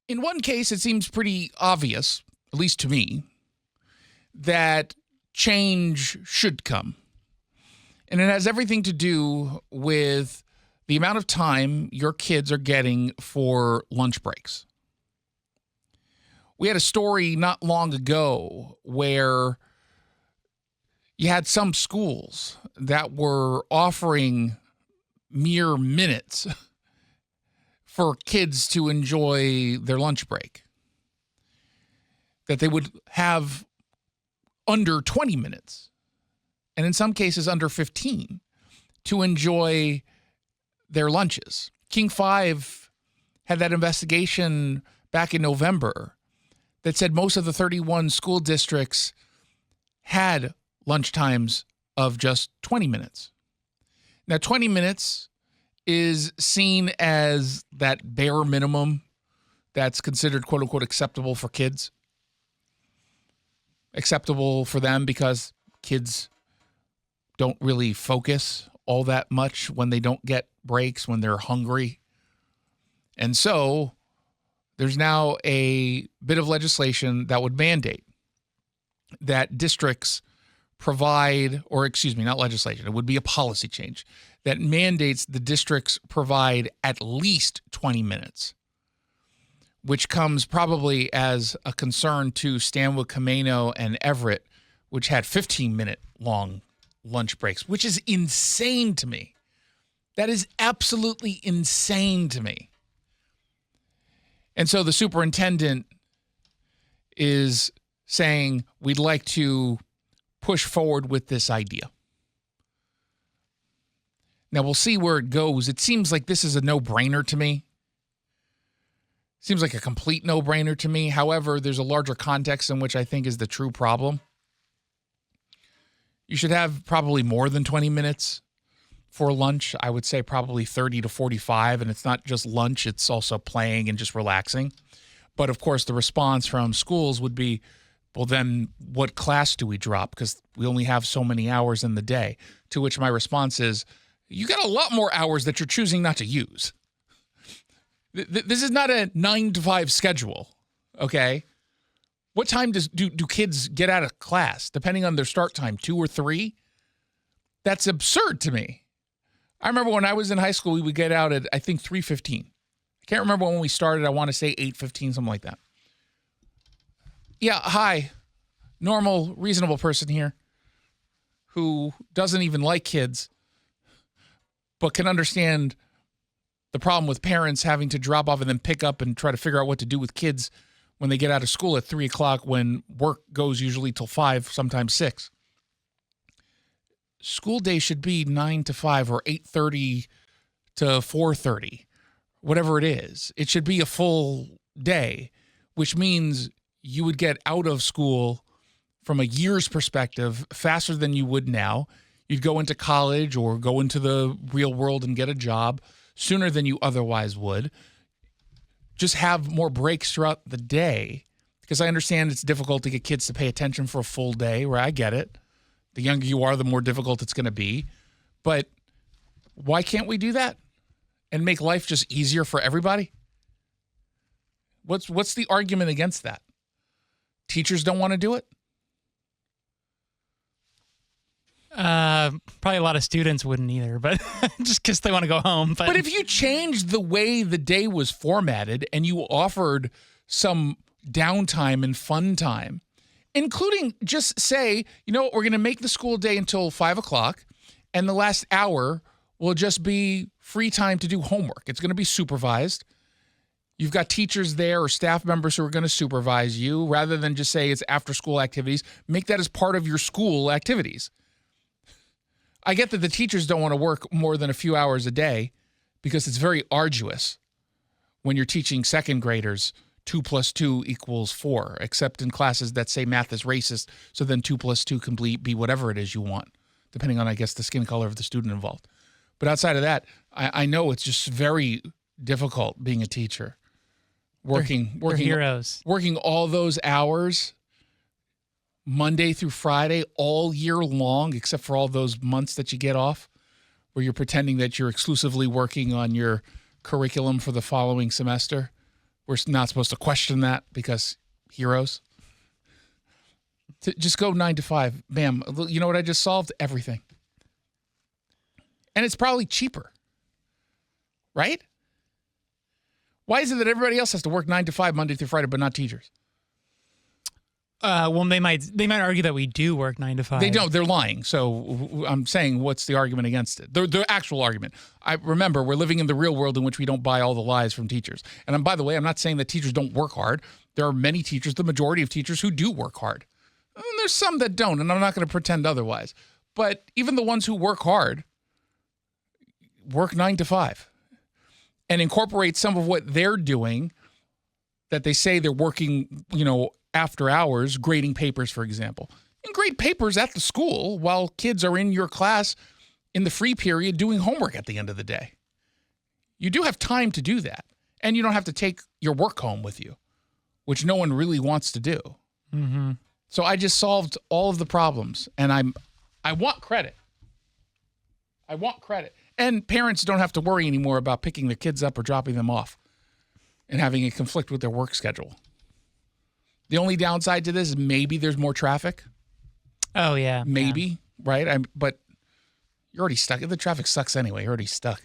In one case, it seems pretty obvious, at least to me, that change should come. And it has everything to do with the amount of time your kids are getting for lunch breaks. We had a story not long ago where you had some schools that were offering mere minutes for kids to enjoy their lunch break, that they would have under 20 minutes, and in some cases under 15, to enjoy their lunches. King 5 had that investigation back in November that said most of the 31 school districts had lunch times of just 20 minutes. Now, 20 minutes is seen as that bare minimum that's considered, quote unquote, acceptable for kids. Acceptable for them because kids don't really focus all that much when they don't get breaks, when they're hungry. And so there's now a bit of legislation that would mandate that districts provide, or excuse me, not legislation, it would be a policy change that mandates the districts provide at least 20 minutes, which comes probably as a concern to Stanwood, Camano, and Everett, which had 15-minute long lunch breaks, which is insane to me. That is absolutely insane to me. And so the superintendent is saying, we'd like to push forward with this idea. Now, we'll see where it goes. It seems like this is a no-brainer to me. Seems like a complete no-brainer to me. However, there's a larger context in which I think is the true problem. You should have probably more than 20 minutes for lunch. I would say probably 30 to 45, and it's not just lunch, it's also playing and just relaxing. But, of course, the response from schools would be, well, then what class do we drop? Because we only have so many hours in the day. To which my response is, you got a lot more hours that you're choosing not to use. This is not a 9-to-5 schedule, okay? What time do kids get out of class, depending on their start time, 2 or 3? That's absurd to me. I remember when I was in high school, we would get out at, I think, 3:15. I can't remember when we started. I want to say 8:15, something like that. Yeah, hi. Normal, reasonable person here who doesn't even like kids, but can understand the problem with parents having to drop off and then pick up and try to figure out what to do with kids when they get out of school at 3 o'clock, when work goes usually till 5, sometimes 6. School day should be 9 to 5 or 8:30 to 4:30, whatever it is. It should be a full day, which means you would get out of school from a year's perspective faster than you would now. You'd go into college or go into the real world and get a job sooner than you otherwise would. Just have more breaks throughout the day, because I understand it's difficult to get kids to pay attention for a full day, right? I get it. The younger you are, the more difficult it's going to be. But why can't we do that and make life just easier for everybody? What's the argument against that? Teachers don't want to do it? Probably a lot of students wouldn't either, but just because they want to go home. But if you changed the way the day was formatted and you offered some downtime and fun time, including just say, you know what, we're going to make the school day until 5 o'clock, and the last hour will just be free time to do homework. It's going to be supervised. You've got teachers there or staff members who are going to supervise you, rather than just say it's after-school activities. Make that as part of your school activities. I get that the teachers don't want to work more than a few hours a day because it's very arduous when you're teaching second graders 2 + 2 = 4, except in classes that say math is racist, so then 2 + 2 can be whatever it is you want, depending on, I guess, the skin color of the student involved. But outside of that, I know it's just very difficult being a teacher. Working heroes. Working all those hours Monday through Friday, all year long, except for all those months that you get off, where you're pretending that you're exclusively working on your curriculum for the following semester. We're not supposed to question that because heroes. Just go 9 to 5. Bam. You know what I just solved? Everything. And it's probably cheaper. Right? Why is it that everybody else has to work 9 to 5 Monday through Friday, but not teachers? Well, they might argue that we do work 9 to 5. They don't. They're lying. So I'm saying, what's the argument against it? The actual argument. I remember we're living in the real world in which we don't buy all the lies from teachers. And by the way, I'm not saying that teachers don't work hard. There are many teachers, the majority of teachers, who do work hard. And there's some that don't, and I'm not going to pretend otherwise. But even the ones who work hard work 9 to 5 and incorporate some of what they're doing that they say they're working, after hours, grading papers, for example. And grade papers at the school while kids are in your class in the free period doing homework at the end of the day. You do have time to do that. And you don't have to take your work home with you, which no one really wants to do. Mm-hmm. So I just solved all of the problems, and I want credit. I want credit. And parents don't have to worry anymore about picking their kids up or dropping them off and having a conflict with their work schedule. The only downside to this is maybe there's more traffic. Oh, yeah. Maybe, right? But you're already stuck. The traffic sucks anyway. You're already stuck.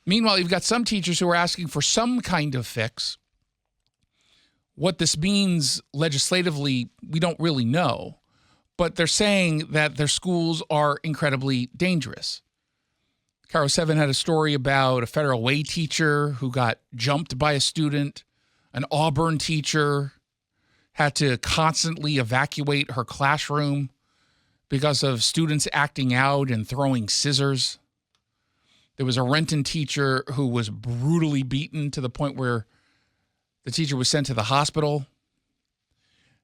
Meanwhile, you've got some teachers who are asking for some kind of fix. What this means legislatively, we don't really know. But they're saying that their schools are incredibly dangerous. Caro 7 had a story about a Federal Way teacher who got jumped by a student. An Auburn teacher had to constantly evacuate her classroom because of students acting out and throwing scissors. There was a Renton teacher who was brutally beaten to the point where the teacher was sent to the hospital.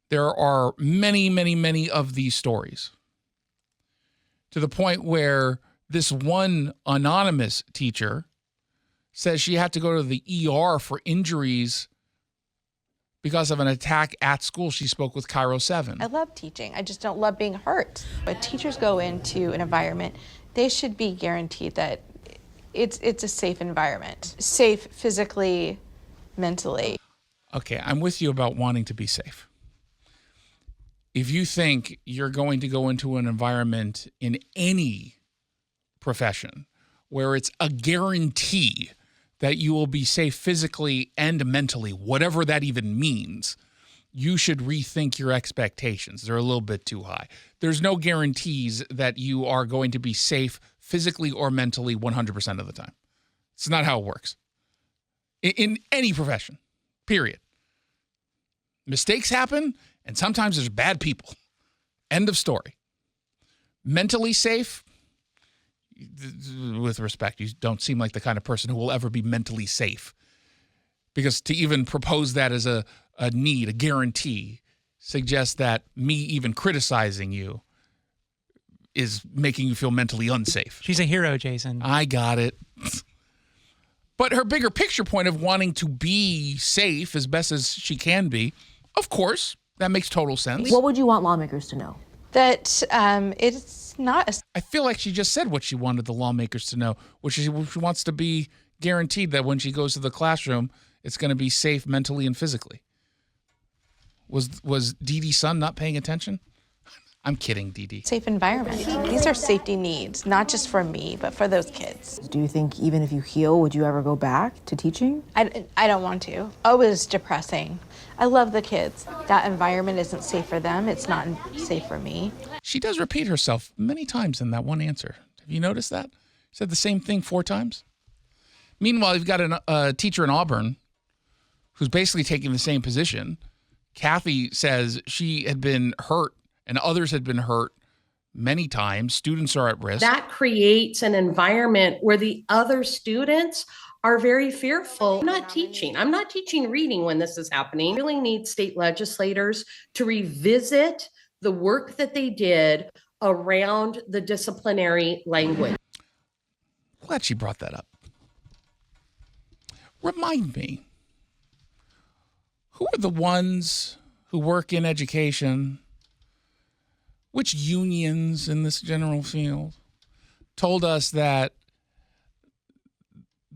There are many, many, many of these stories, to the point where this one anonymous teacher says she had to go to the ER for injuries because of an attack at school. She spoke with Cairo 7. I love teaching. I just don't love being hurt. When teachers go into an environment, they should be guaranteed that it's a safe environment. Safe physically, mentally. Okay, I'm with you about wanting to be safe. If you think you're going to go into an environment in any profession where it's a guarantee that you will be safe physically and mentally, whatever that even means, you should rethink your expectations. They're a little bit too high. There's no guarantees that you are going to be safe physically or mentally 100% of the time. It's not how it works. In any profession, period. Mistakes happen, and sometimes there's bad people. End of story. Mentally safe, with respect, you don't seem like the kind of person who will ever be mentally safe. Because to even propose that as a need, a guarantee, suggests that me even criticizing you is making you feel mentally unsafe. She's a hero, Jason. I got it. But her bigger picture point of wanting to be safe as best as she can be, of course, that makes total sense. What would you want lawmakers to know? That it's not a I feel like she just said what she wanted the lawmakers to know, which is she wants to be guaranteed that when she goes to the classroom, it's going to be safe mentally and physically. Was Dee Dee's son not paying attention? I'm kidding, Dee Dee. safe environment. These are safety needs, not just for me, but for those kids. Do you think even if you heal, would you ever go back to teaching? I don't want to. Oh, it was depressing. I love the kids. That environment isn't safe for them. It's not safe for me. She does repeat herself many times in that one answer. Have you noticed that? She said the same thing 4 times. Meanwhile, you've got a teacher in Auburn who's basically taking the same position. Kathy says she had been hurt and others had been hurt many times. Students are at risk. That creates an environment where the other students are very fearful. I'm not teaching reading when this is happening. We really need state legislators to revisit the work that they did around the disciplinary language. Glad she brought that up. Remind me, who are the ones who work in education? Which unions in this general field told us that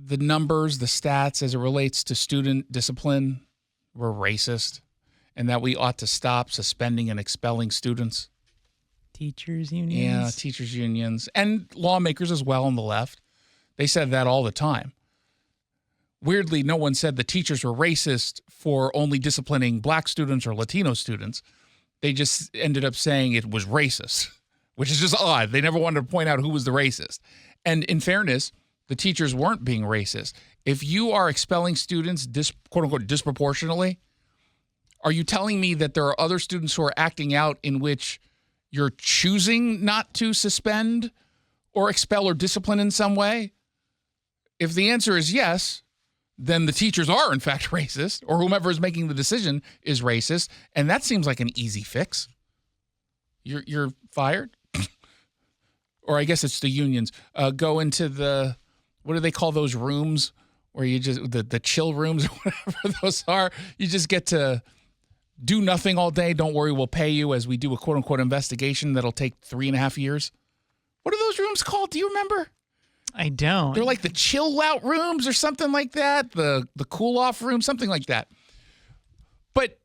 the numbers, the stats as it relates to student discipline were racist and that we ought to stop suspending and expelling students. Teachers unions. Yeah, teachers unions and lawmakers as well on the left. They said that all the time. Weirdly, no one said the teachers were racist for only disciplining black students or Latino students. They just ended up saying it was racist, which is just odd. They never wanted to point out who was the racist. And in fairness, the teachers weren't being racist. If you are expelling students, quote unquote, disproportionately, are you telling me that there are other students who are acting out in which you're choosing not to suspend or expel or discipline in some way? If the answer is yes, then the teachers are in fact racist, or whomever is making the decision is racist, and that seems like an easy fix. You're fired? Or I guess it's the unions. Go into the, what do they call those rooms where you just, the chill rooms or whatever those are. You just get to do nothing all day. Don't worry, we'll pay you as we do a quote unquote investigation that'll take 3.5 years. What are those rooms called? Do you remember? I don't. They're like the chill out rooms or something like that. The cool off room, something like that. But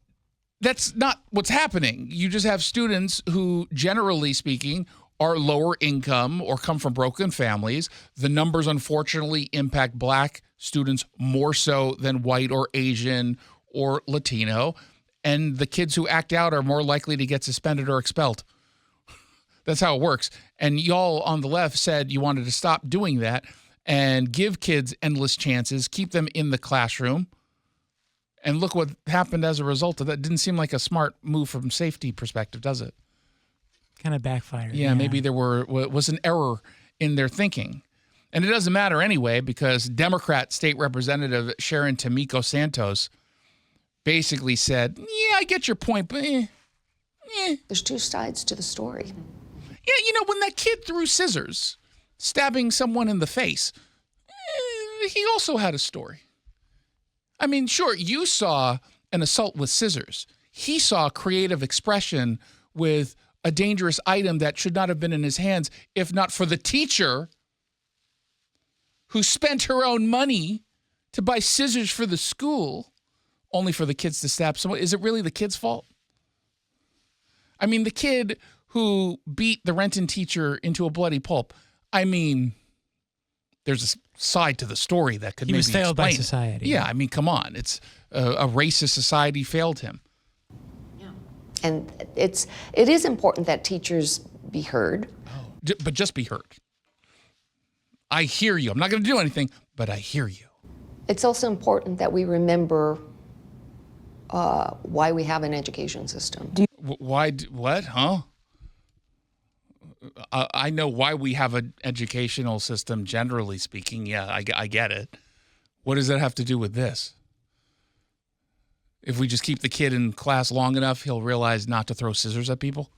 that's not what's happening. You just have students who, generally speaking, are lower income or come from broken families. The numbers, unfortunately, impact black students more so than white or Asian or Latino. And the kids who act out are more likely to get suspended or expelled. That's how it works. And y'all on the left said you wanted to stop doing that and give kids endless chances, keep them in the classroom. And look what happened as a result of that. Didn't seem like a smart move from safety perspective, does it? Kind of backfired. Yeah, maybe there was an error in their thinking. And it doesn't matter anyway, because Democrat State Representative Sharon Tomiko Santos basically said, yeah, I get your point, but There's two sides to the story. Yeah, when that kid threw scissors, stabbing someone in the face, he also had a story. I mean, sure, you saw an assault with scissors. He saw creative expression with a dangerous item that should not have been in his hands, if not for the teacher who spent her own money to buy scissors for the school, only for the kids to stab someone. Is it really the kid's fault? I mean, the kid who beat the Renton teacher into a bloody pulp. I mean, there's a side to the story that could maybe explain. He was failed by society. Yeah, I mean, come on. It's a racist society failed him. Yeah. And it is important that teachers be heard. But just be heard. I hear you. I'm not going to do anything, but I hear you. It's also important that we remember why we have an education system. Why? What? Huh? I know why we have an educational system, generally speaking. Yeah, I get it. What does that have to do with this? If we just keep the kid in class long enough, he'll realize not to throw scissors at people.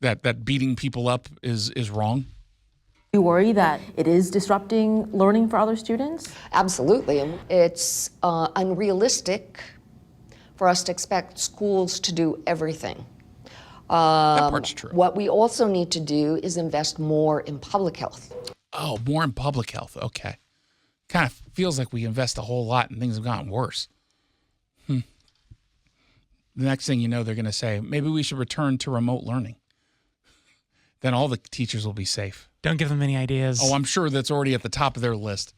That beating people up is wrong. Do you worry that it is disrupting learning for other students? Absolutely. It's unrealistic for us to expect schools to do everything. That part's true. What we also need to do is invest more in public health. Oh, more in public health. Okay. Kind of feels like we invest a whole lot and things have gotten worse. The next thing you know, they're going to say, maybe we should return to remote learning. Then all the teachers will be safe. Don't give them any ideas. Oh, I'm sure that's already at the top of their list.